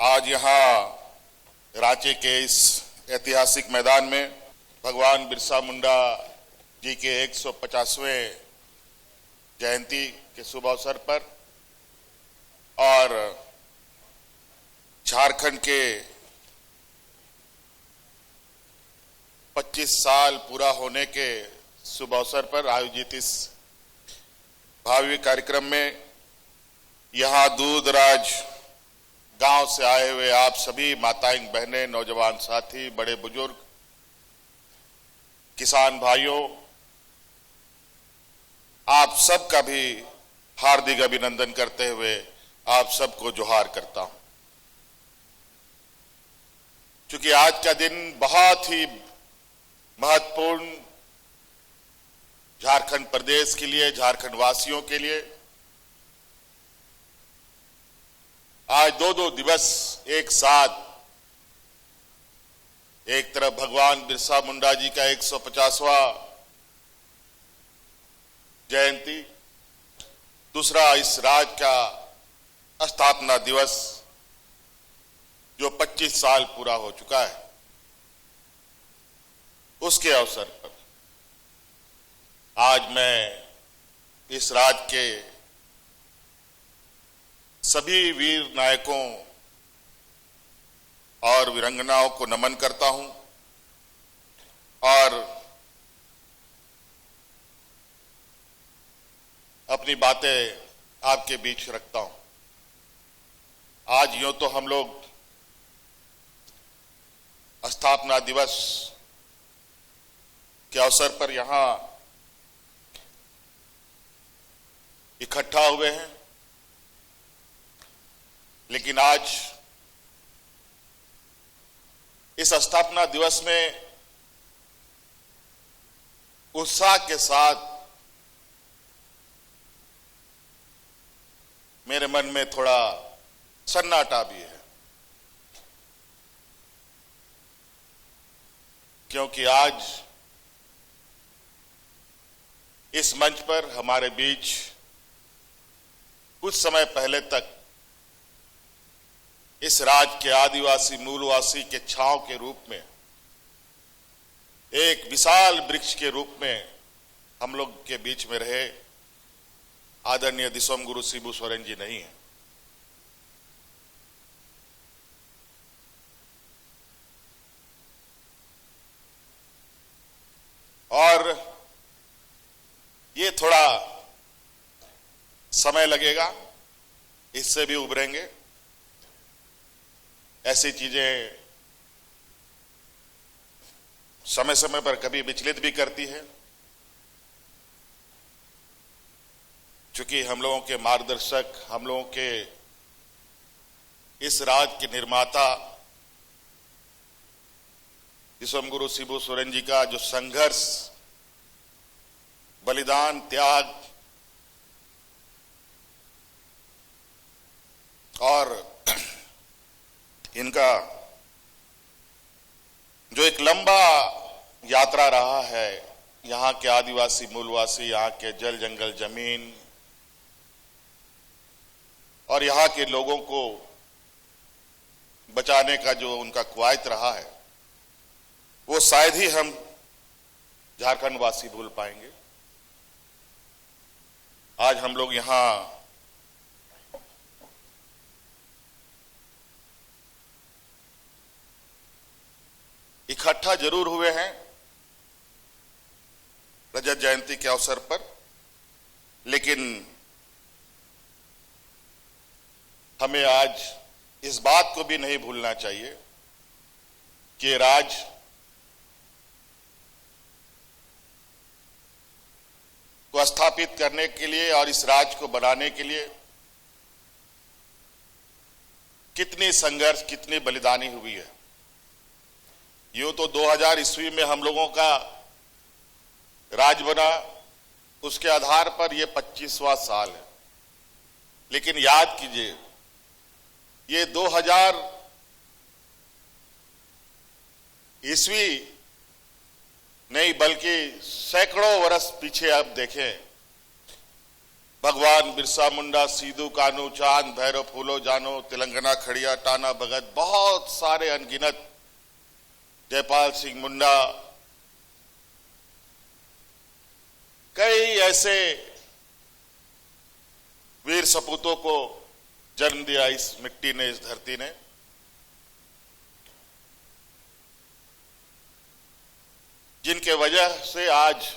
आज यहाँ रांची के इस ऐतिहासिक मैदान में भगवान बिरसा मुंडा जी के 150वें जयंती के शुभ अवसर पर और झारखंड के 25 साल पूरा होने के शुभ अवसर पर आयोजित इस भव्य कार्यक्रम में यहाँ दूर दराज गांव से आए हुए आप सभी माताएं, बहनें, नौजवान साथी, बड़े बुजुर्ग, किसान भाइयों, आप सबका भी हार्दिक अभिनंदन करते हुए आप सबको जोहार करता हूं। क्योंकि आज का दिन बहुत ही महत्वपूर्ण झारखंड प्रदेश के लिए, झारखंड वासियों के लिए, आज दो दिवस एक साथ, एक तरफ भगवान बिरसा मुंडा जी का 150वां जयंती, दूसरा इस राज्य का स्थापना दिवस जो 25 साल पूरा हो चुका है, उसके अवसर पर आज मैं इस राज्य के सभी वीर नायकों और वीरांगनाओं को नमन करता हूं और अपनी बातें आपके बीच रखता हूं। आज यूं तो हम लोग स्थापना दिवस के अवसर पर यहां इकट्ठा हुए हैं, लेकिन आज इस स्थापना दिवस में उत्साह के साथ मेरे मन में थोड़ा सन्नाटा भी है, क्योंकि आज इस मंच पर हमारे बीच कुछ समय पहले तक इस राज्य के आदिवासी मूलवासी के छांव के रूप में, एक विशाल वृक्ष के रूप में हम लोग के बीच में रहे आदरणीय दिसोम गुरु शिबू सोरेन जी नहीं है। और ये थोड़ा समय लगेगा, इससे भी उभरेंगे। ऐसी चीजें समय समय पर कभी विचलित भी करती है, चूंकि हम लोगों के मार्गदर्शक, हम लोगों के इस राज्य के निर्माता दिसोम गुरु शिबू सोरेन जी का जो संघर्ष, बलिदान, त्याग और इनका जो एक लंबा यात्रा रहा है, यहाँ के आदिवासी मूलवासी, यहाँ के जल जंगल जमीन और यहाँ के लोगों को बचाने का जो उनका कवायद रहा है, वो शायद ही हम झारखंड वासी भूल पाएंगे। आज हम लोग यहाँ इकट्ठा जरूर हुए हैं रजत जयंती के अवसर पर, लेकिन हमें आज इस बात को भी नहीं भूलना चाहिए कि राज्य को स्थापित करने के लिए और इस राज्य को बनाने के लिए कितनी संघर्ष, कितनी बलिदानी हुई है। यूं तो 2000 ईस्वी में हम लोगों का राज्य बना, उसके आधार पर यह 25वां साल है, लेकिन याद कीजिए ये 2000 ईस्वी नहीं बल्कि सैकड़ों वर्ष पीछे आप देखें, भगवान बिरसा मुंडा, सीधू कानू, चांद भैरव फूलो जानो, तेलंगाना खड़िया, टाना भगत, बहुत सारे अनगिनत, जयपाल सिंह मुंडा, कई ऐसे वीर सपूतों को जन्म दिया इस मिट्टी ने, इस धरती ने। जिनके वजह से आज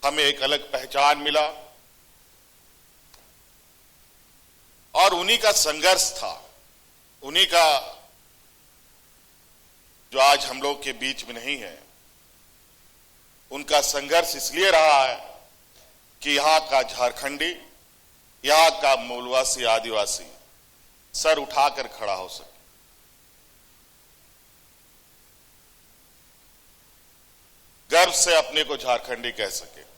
हमें एक अलग पहचान मिला, और उन्हीं का संघर्ष था, उन्हीं का जो आज हम लोग के बीच में नहीं है, उनका संघर्ष इसलिए रहा है कि यहां का झारखंडी, यहां का मूलवासी आदिवासी सर उठाकर खड़ा हो सके। गर्व से अपने को झारखंडी कह सके।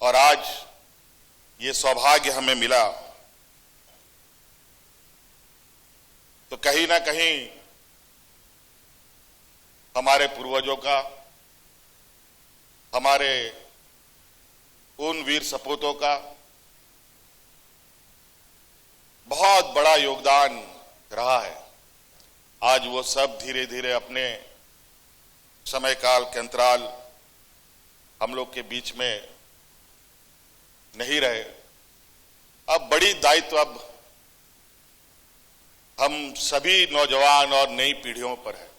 और आज ये सौभाग्य हमें मिला, तो कहीं ना कहीं हमारे पूर्वजों का, हमारे उन वीर सपूतों का बहुत बड़ा योगदान रहा है। आज वो सब धीरे धीरे अपने समय काल के अंतराल हम लोग के बीच में नहीं रहे। अब बड़ी दायित्व अब हम सभी नौजवान और नई पीढ़ियों पर है,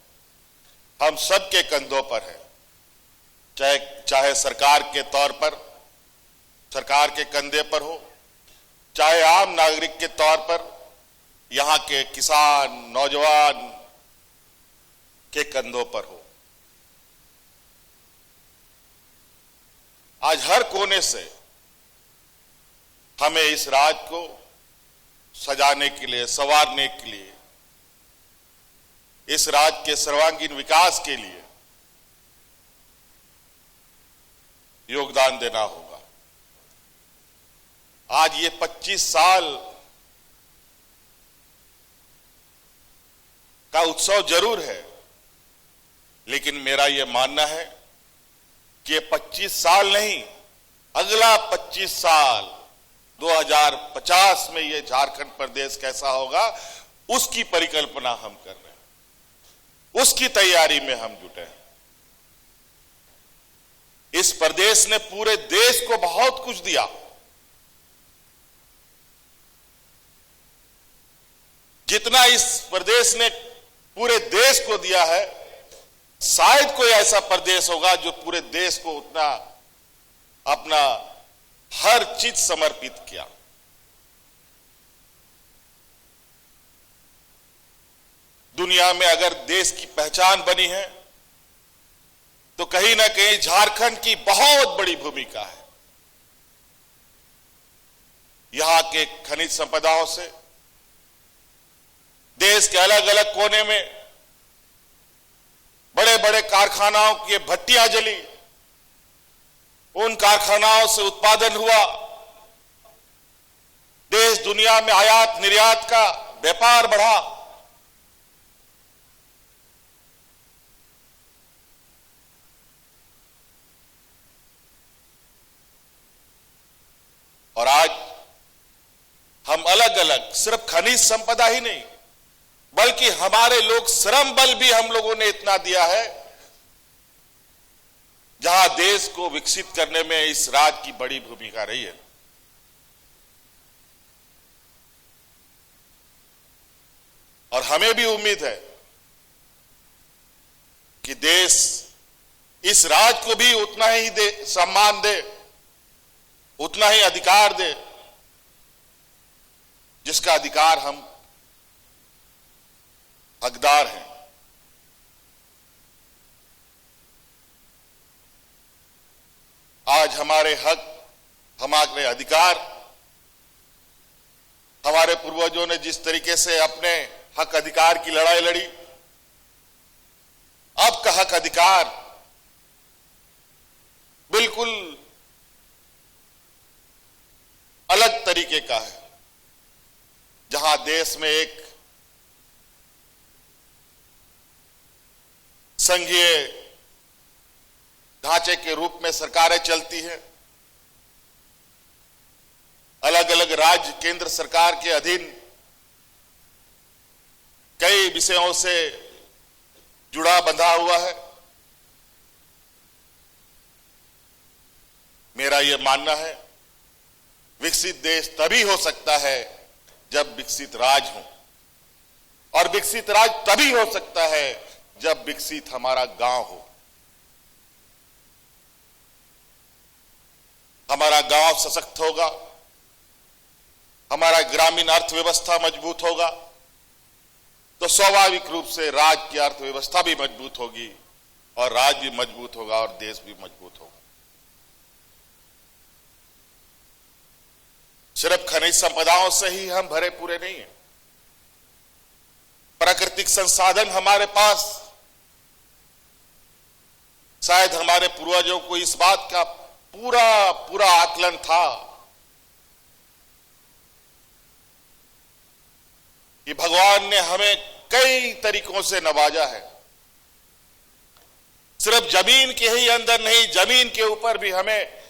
हम सबके कंधों पर है। चाहे सरकार के तौर पर, सरकार के कंधे पर हो, चाहे आम नागरिक के तौर पर यहां के किसान, नौजवान के कंधों पर हो। आज हर कोने से हमें इस राज्य को सजाने के लिए, संवारने के लिए, इस राज्य के सर्वांगीण विकास के लिए योगदान देना होगा। आज ये 25 साल का उत्सव जरूर है, लेकिन मेरा यह मानना है कि ये 25 साल नहीं, अगला 25 साल 2050 में ये झारखंड प्रदेश कैसा होगा, उसकी परिकल्पना हम कर रहे हैं, उसकी तैयारी में हम जुटे हैं। इस प्रदेश ने पूरे देश को बहुत कुछ दिया। जितना इस प्रदेश ने पूरे देश को दिया है, शायद कोई ऐसा प्रदेश होगा जो पूरे देश को उतना अपना हर चीज समर्पित किया। दुनिया में अगर देश की पहचान बनी है तो कहीं ना कहीं झारखंड की बहुत बड़ी भूमिका है। यहां के खनिज संपदाओं से देश के अलग अलग कोने में बड़े बड़े कारखानाओं की भट्टियां जली, उन कारखानाओं से उत्पादन हुआ, देश दुनिया में आयात निर्यात का व्यापार बढ़ा। और आज हम अलग अलग सिर्फ खनिज संपदा ही नहीं, बल्कि हमारे लोग श्रम बल भी हम लोगों ने इतना दिया है, जहां देश को विकसित करने में इस राज्य की बड़ी भूमिका रही है। और हमें भी उम्मीद है कि देश इस राज्य को भी उतना ही सम्मान दे, उतना ही अधिकार दे, जिसका अधिकार हम हकदार हैं। आज हमारे हक, हमारे अधिकार, हमारे पूर्वजों ने जिस तरीके से अपने हक अधिकार की लड़ाई लड़ी, अब का हक अधिकार बिल्कुल अलग तरीके का है, जहां देश में एक संघीय ढांचे के रूप में सरकारें चलती हैं। अलग अलग राज्य केंद्र सरकार के अधीन कई विषयों से जुड़ा बंधा हुआ है। मेरा यह मानना है, विकसित देश तभी हो सकता है जब विकसित राज्य हो, और विकसित राज्य तभी हो सकता है जब विकसित हमारा गांव हो। हमारा गांव सशक्त होगा, हमारा ग्रामीण अर्थव्यवस्था मजबूत होगा, तो स्वाभाविक रूप से राज्य की अर्थव्यवस्था भी मजबूत होगी, और राज्य भी मजबूत होगा और देश भी मजबूत होगा। सिर्फ खनिज संपदाओं से ही हम भरे पूरे नहीं हैं। प्राकृतिक संसाधन हमारे पास, शायद हमारे पूर्वजों को इस बात का पूरा आकलन था कि भगवान ने हमें कई तरीकों से नवाजा है। सिर्फ जमीन के ही अंदर नहीं, जमीन के ऊपर भी हमें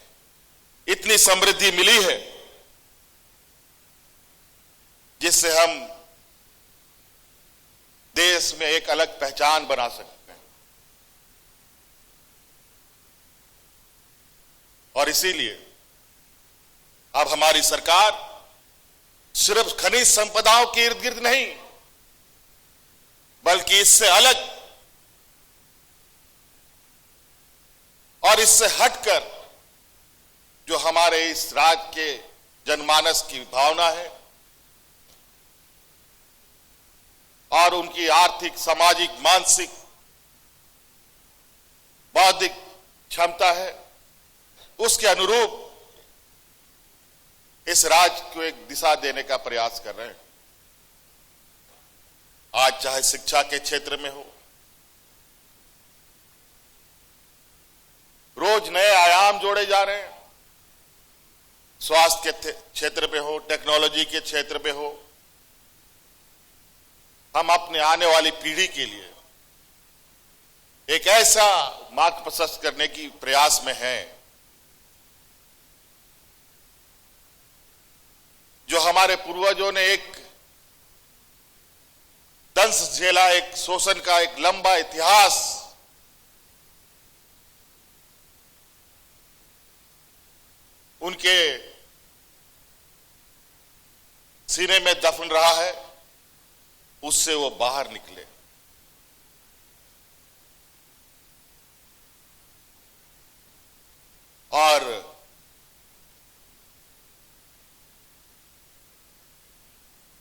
इतनी समृद्धि मिली है जिससे हम देश में एक अलग पहचान बना सकते हैं। और इसीलिए अब हमारी सरकार सिर्फ खनिज संपदाओं के इर्द गिर्द नहीं, बल्कि इससे अलग और इससे हटकर जो हमारे इस राज्य के जनमानस की भावना है और उनकी आर्थिक, सामाजिक, मानसिक, बौद्धिक क्षमता है, उसके अनुरूप इस राज्य को एक दिशा देने का प्रयास कर रहे हैं। आज चाहे शिक्षा के क्षेत्र में हो, रोज नए आयाम जोड़े जा रहे हैं, स्वास्थ्य के क्षेत्र में हो, टेक्नोलॉजी के क्षेत्र में हो, हम अपने आने वाली पीढ़ी के लिए एक ऐसा मार्ग प्रशस्त करने की प्रयास में हैं जो हमारे पूर्वजों ने एक दंश झेला, एक शोषण का एक लंबा इतिहास उनके सीने में दफन रहा है, उससे वो बाहर निकले। और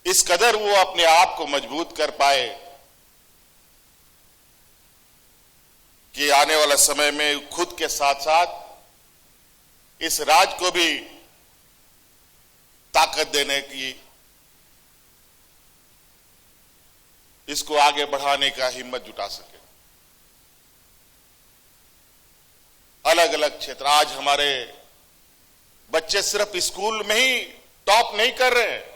इस कदर वो अपने आप को मजबूत कर पाए कि आने वाला समय में खुद के साथ साथ इस राज्य को भी ताकत देने की, इसको आगे बढ़ाने का हिम्मत जुटा सके। अलग अलग क्षेत्र, आज हमारे बच्चे सिर्फ स्कूल में ही टॉप नहीं कर रहे हैं,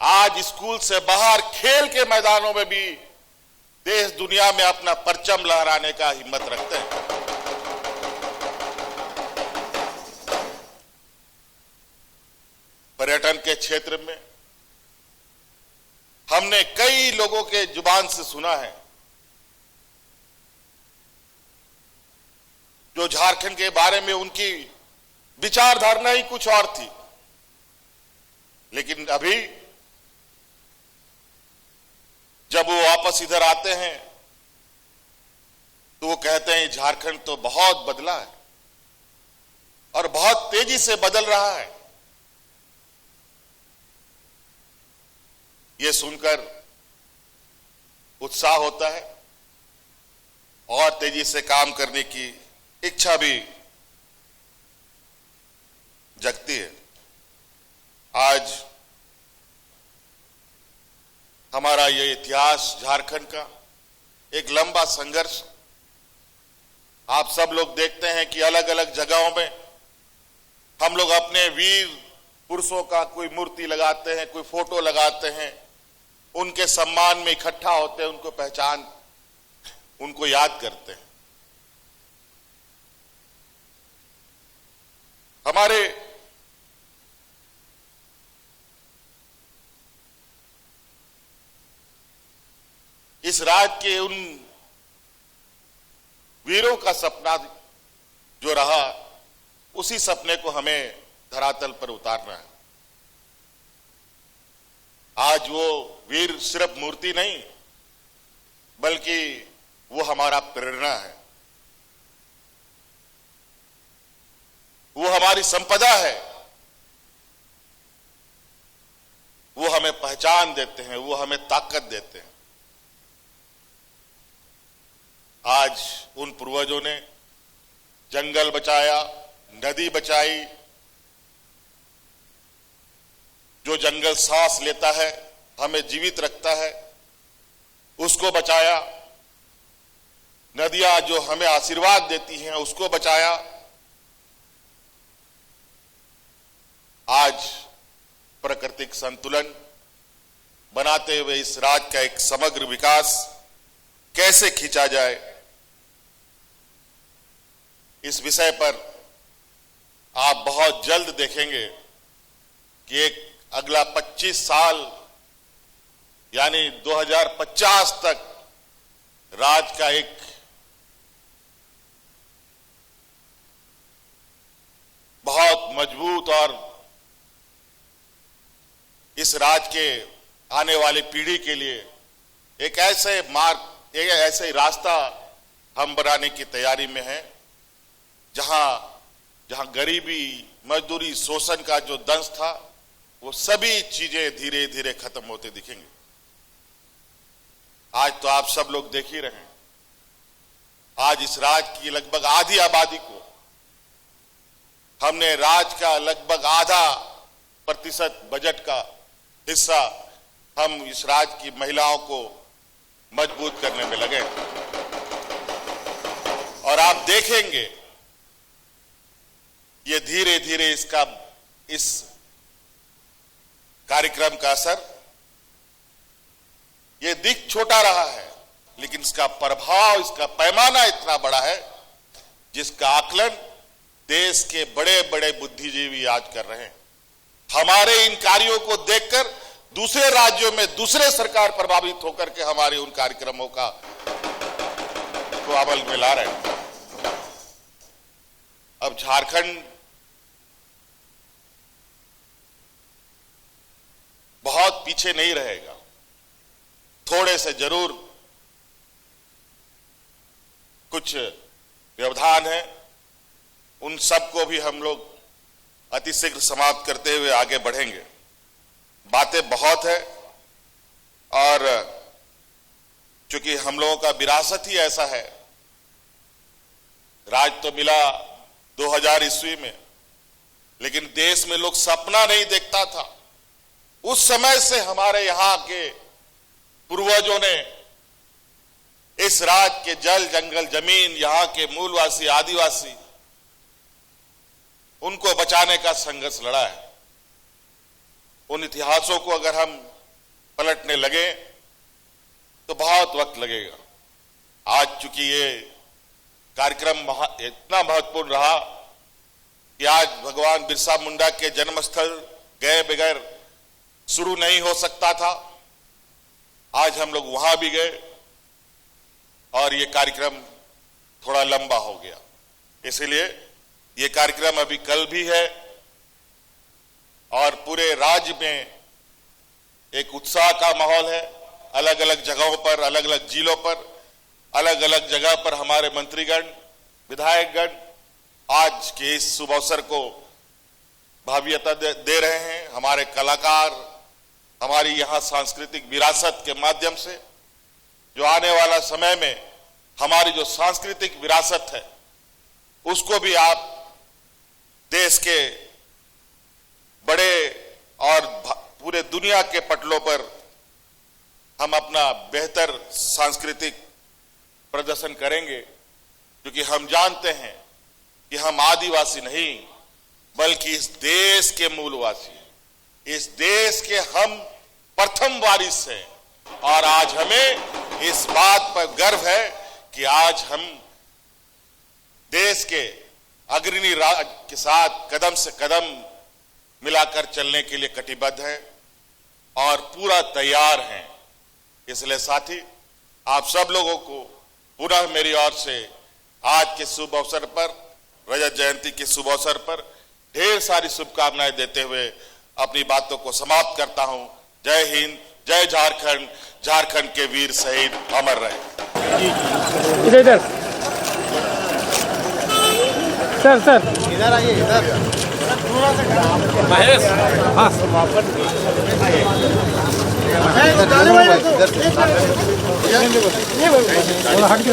आज स्कूल से बाहर खेल के मैदानों में भी देश दुनिया में अपना परचम लहराने का हिम्मत रखते हैं। पर्यटन के क्षेत्र में हमने कई लोगों के जुबान से सुना है जो झारखंड के बारे में उनकी विचारधारणा ही कुछ और थी, लेकिन अभी जब वो वापस इधर आते हैं तो वो कहते हैं झारखंड तो बहुत बदला है और बहुत तेजी से बदल रहा है। ये सुनकर उत्साह होता है और तेजी से काम करने की इच्छा भी जगती है। आज हमारा ये इतिहास झारखंड का एक लंबा संघर्ष, आप सब लोग देखते हैं कि अलग अलग जगहों में हम लोग अपने वीर पुरुषों का कोई मूर्ति लगाते हैं, कोई फोटो लगाते हैं, उनके सम्मान में इकट्ठा होते हैं, उनको पहचान उनको याद करते हैं। हमारे इस राज्य के उन वीरों का सपना जो रहा, उसी सपने को हमें धरातल पर उतारना है। आज वो वीर सिर्फ मूर्ति नहीं, बल्कि वो हमारा प्रेरणा है, वो हमारी संपदा है, वो हमें पहचान देते हैं, वो हमें ताकत देते हैं। आज उन पूर्वजों ने जंगल बचाया, नदी बचाई, जो जंगल सांस लेता है, हमें जीवित रखता है, उसको बचाया। नदियां जो हमें आशीर्वाद देती हैं, उसको बचाया। आज प्राकृतिक संतुलन बनाते हुए इस राज्य का एक समग्र विकास कैसे खींचा जाए, इस विषय पर आप बहुत जल्द देखेंगे कि एक अगला 25 साल यानी 2050 तक राज्य का एक बहुत मजबूत और इस राज्य के आने वाली पीढ़ी के लिए एक ऐसे मार्ग, एक ऐसे रास्ता हम बनाने की तैयारी में हैं, जहां गरीबी, मजदूरी, शोषण का जो दंश था, वो सभी चीजें धीरे धीरे खत्म होते दिखेंगे। आज तो आप सब लोग देख ही रहे हैं, आज इस राज्य की लगभग आधी आबादी को हमने राज्य का लगभग आधा % बजट का हिस्सा हम इस राज्य की महिलाओं को मजबूत करने में लगे। और आप देखेंगे ये धीरे धीरे इस कार्यक्रम का असर, ये दिख छोटा रहा है, लेकिन इसका प्रभाव, इसका पैमाना इतना बड़ा है, जिसका आकलन देश के बड़े बड़े बुद्धिजीवी आज कर रहे हैं। हमारे इन कार्यों को देखकर दूसरे राज्यों में दूसरे सरकार प्रभावित होकर के हमारे उन कार्यक्रमों को अमल में ला रहे हैं। अब झारखंड बहुत पीछे नहीं रहेगा, थोड़े से जरूर कुछ व्यवधान है, उन सबको भी हम लोग अतिशीघ्र समाप्त करते हुए आगे बढ़ेंगे। बातें बहुत है, और चूंकि हम लोगों का विरासत ही ऐसा है, राज तो मिला 2000 ईस्वी में, लेकिन देश में लोग सपना नहीं देखता था। उस समय से हमारे यहां के पूर्वजों ने इस राज्य के जल, जंगल, जमीन, यहां के मूलवासी, आदिवासी, उनको बचाने का संघर्ष लड़ा है। उन इतिहासों को अगर हम पलटने लगे तो बहुत वक्त लगेगा। आज चूंकि ये कार्यक्रम इतना महत्वपूर्ण रहा कि आज भगवान बिरसा मुंडा के जन्मस्थल गए बगैर शुरू नहीं हो सकता था। आज हम लोग वहां भी गए और ये कार्यक्रम थोड़ा लंबा हो गया, इसलिए ये कार्यक्रम अभी कल भी है और पूरे राज्य में एक उत्साह का माहौल है। अलग अलग जगहों पर, अलग अलग जिलों पर, अलग अलग जगह पर हमारे मंत्रीगण, विधायकगण आज के इस शुभ अवसर को भव्यता दे रहे हैं। हमारे कलाकार हमारी यहां सांस्कृतिक विरासत के माध्यम से जो आने वाला समय में हमारी जो सांस्कृतिक विरासत है उसको भी आप देश के बड़े और पूरे दुनिया के पटलों पर हम अपना बेहतर सांस्कृतिक प्रदर्शन करेंगे, क्योंकि हम जानते हैं कि हम आदिवासी नहीं बल्कि इस देश के मूलवासी, इस देश के हम प्रथम वारिस हैं। और आज हमें इस बात पर गर्व है कि आज हम देश के अग्रणी राज्य के साथ कदम से कदम मिलाकर चलने के लिए कटिबद्ध हैं और पूरा तैयार हैं। इसलिए साथी, आप सब लोगों को पुनः मेरी ओर से आज के शुभ अवसर पर, रजत जयंती के शुभ अवसर पर ढेर सारी शुभकामनाएं देते हुए अपनी बातों को समाप्त करता हूं। जय हिंद, जय झारखंड, झारखंड के वीर शहीद अमर रहे। इधर सर इधर आइए, इधर महेश, हाँ इधर हट के